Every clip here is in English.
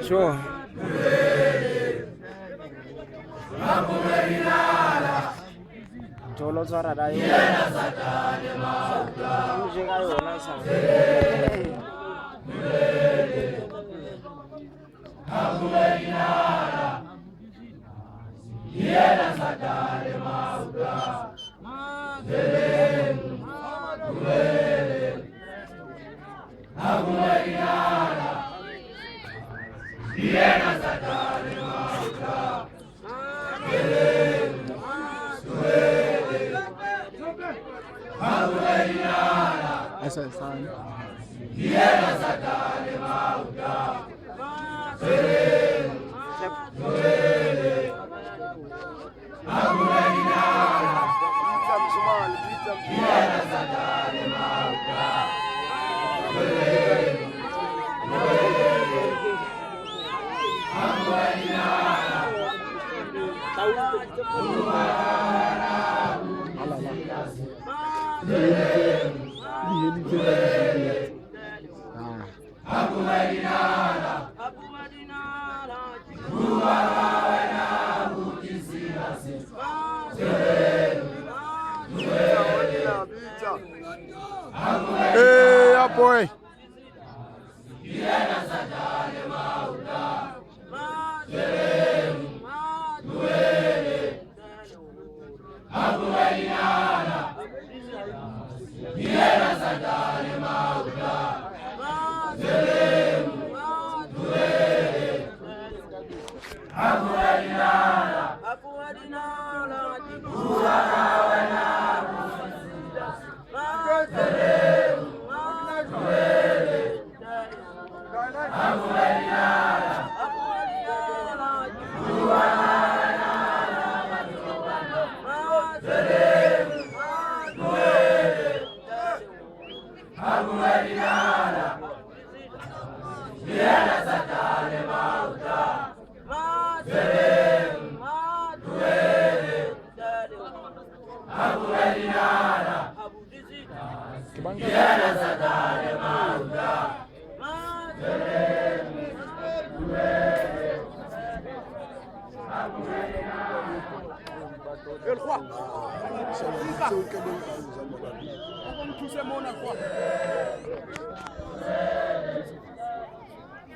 Sure. Jolo tsara da yo. Je ga yo na sa. Essa é essa. Hey, boy.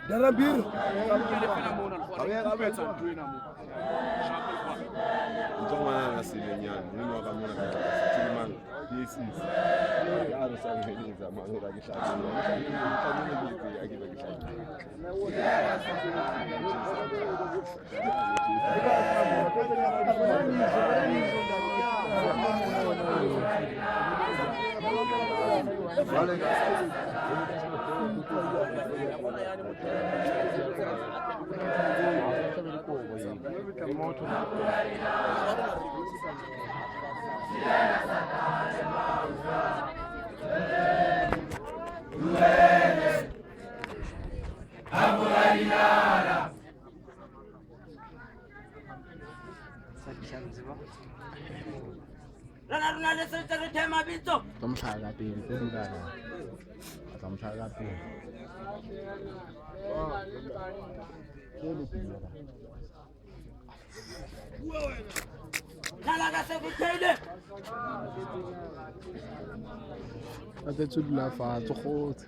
Darabir. Njengoba ngasilenyana noma kamona kaThimanga yesis yaro sangenza mangora kihlala akiba Até tudo lá faz, tô roto.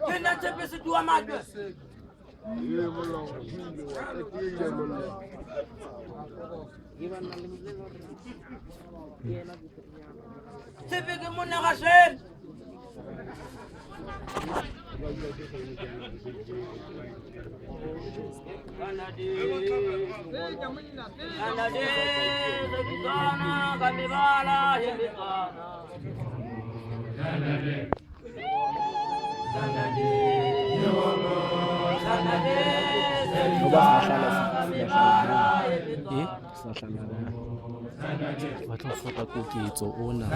Quem não te pensa tu amado? Você vê que mon nagashel. ba tlo hloka koketso ona.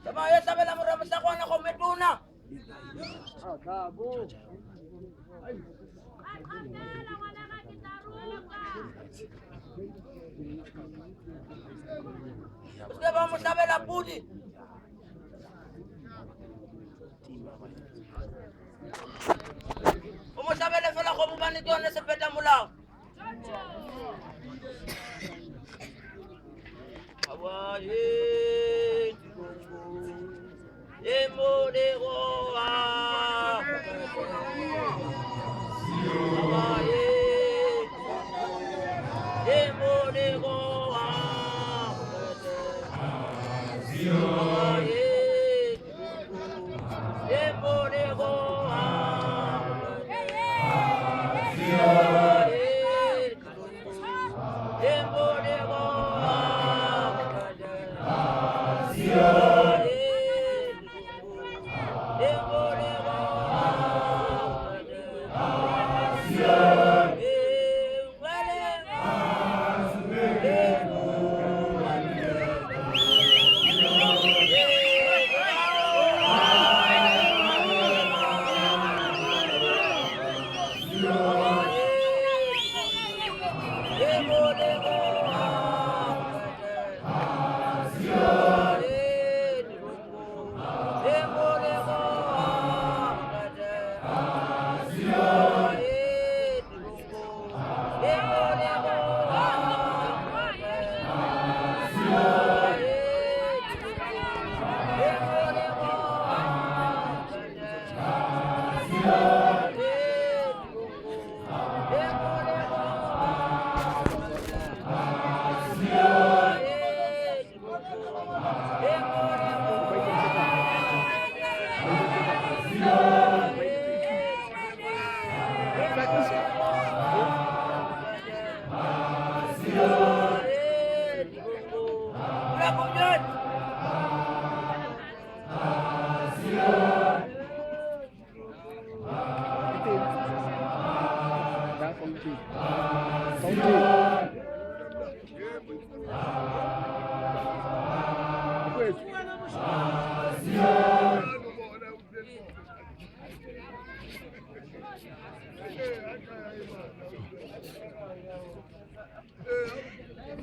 Samaya sabi lang mo ramas ako na kumituna. Gusto ba mo sabi lang pudi? Umusabi lang pala ko mo ba nito na sa peta mo lang? Hawaii, Emo de Goa, Hawaii, Emo de Goa, Hawaii, Emo de Goa, Hawaii.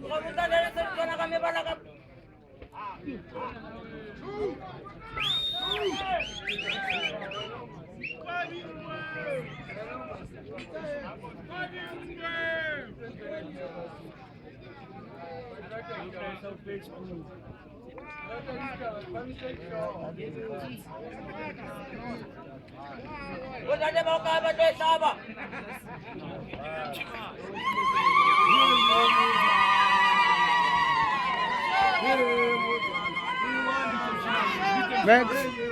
Kamusta na rin na kami pala ka? Wala na mga kabat eh, sama. Next.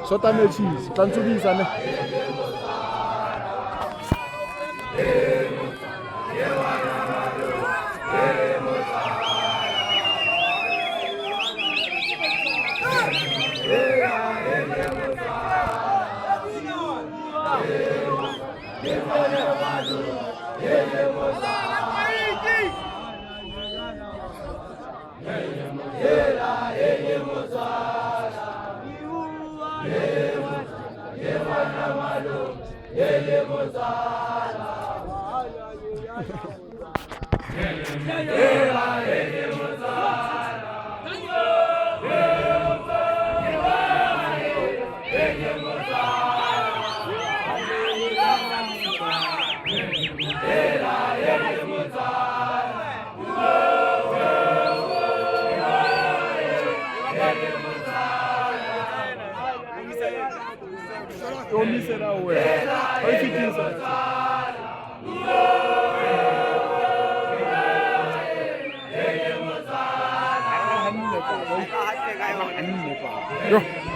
Shota cheese, tantsukisa ne. Don't miss it out where. How you feel Yo.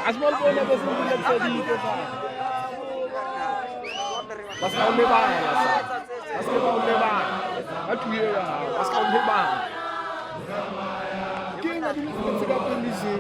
Asimolibona bese ngilebsedike sana. Basikawulebala sana. Basikawulebala. Atuyeka hawo. Basikawulebala. Kinga dimfutsi ka polisi.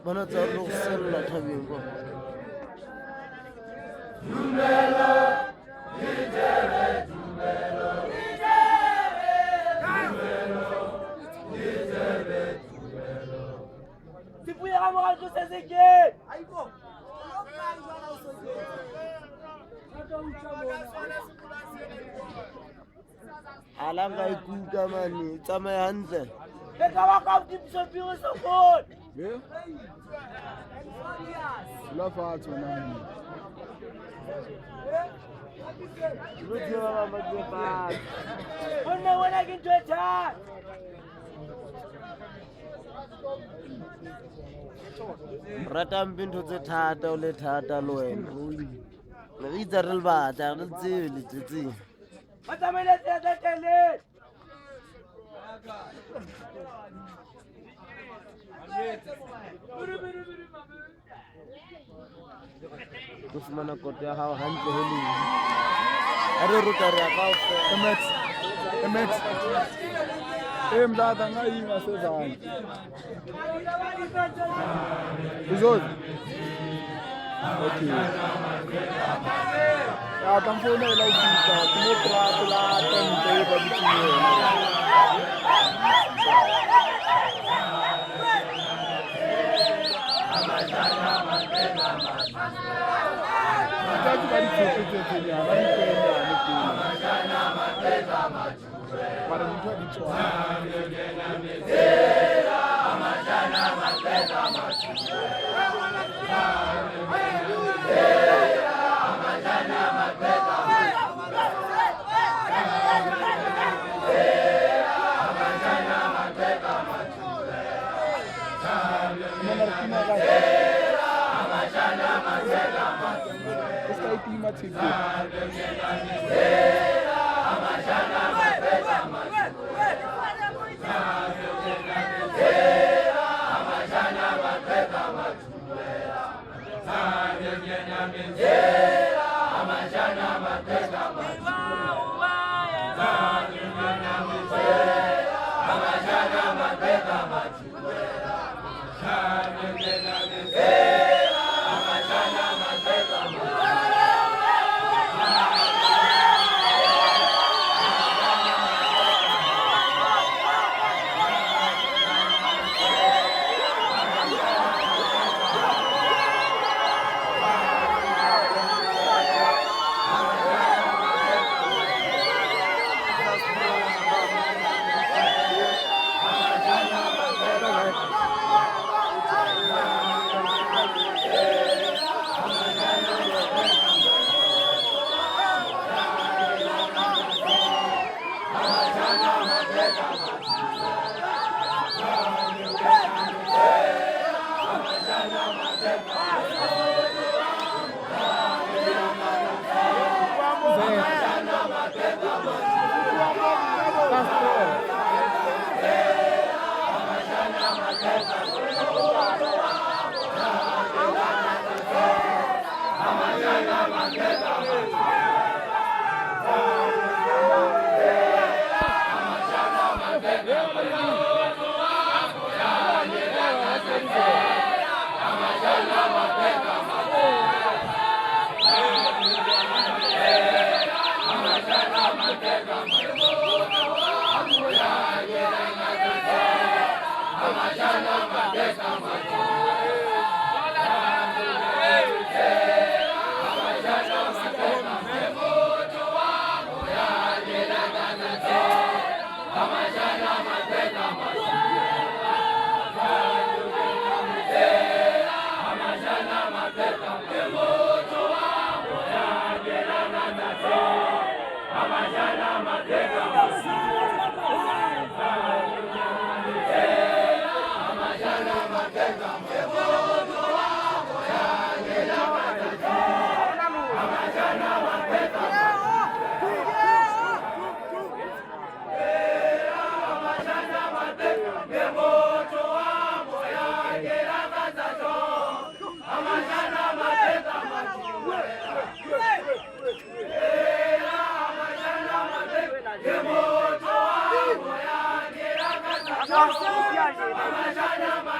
Mana tsaro go sella thabeng kwa. Sibuye ka mo go se seke. Ayiko. Alanga ikuka mani, tsamaya hantle. Ke ka ba ka dipsopiro so good. Yeah. La fatshe nang. Lo tswa ba matsepa. Wona ke ntwe tha. Rata mpintho tse thata o le thata le wena. Re itse re le batla re tsebe le tsetse. Matamele tse tele. Go fumana kote ya hao hantle heli. Are ruta re ka o fe. Emet. Mdada ngayinga sezana. Uzod. Okay. Ya tamfonela ukita, timotra la tente ba bitsinyo. Jadi bari tete ya, bari kwenda ni para mtu alichoa.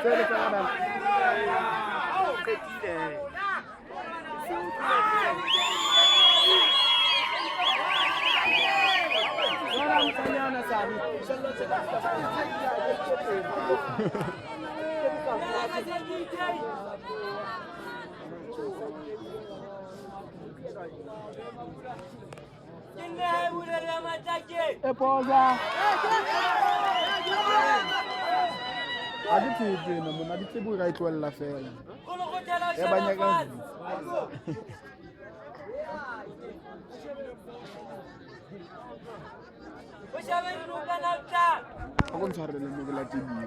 Tsele tsa kana. Wala mtanyana sabi. Epoza. Adi tsebe na mona di tsebo ga itwella fela. Ya banyaka. Ako ntshwarele mo ke la tebile.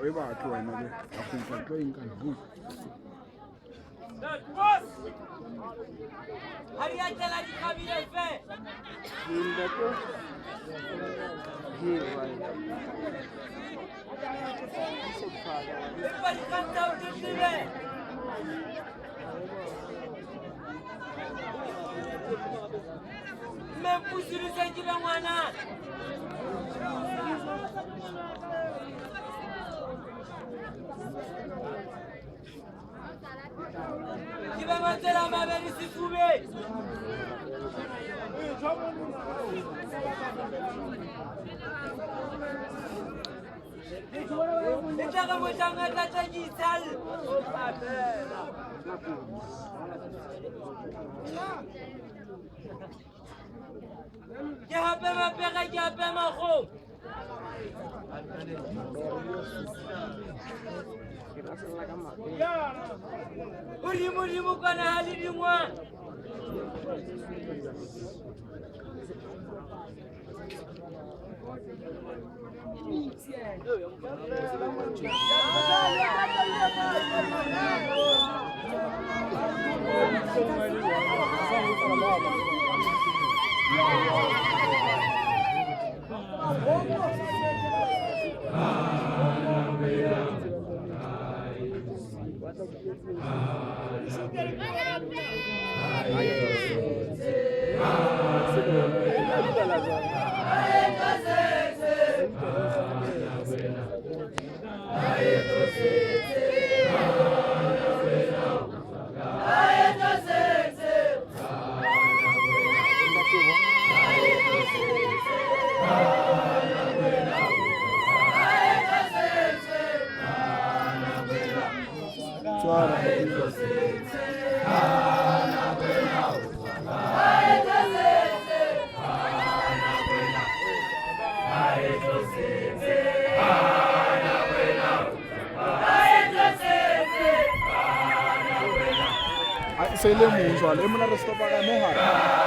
O e batho wena le a go tlo eng ka bu. Qui va monter la main vers ici, trouver. Ulimu kana hali dimwa. Se le muzwa le mona re stopa ka mo hara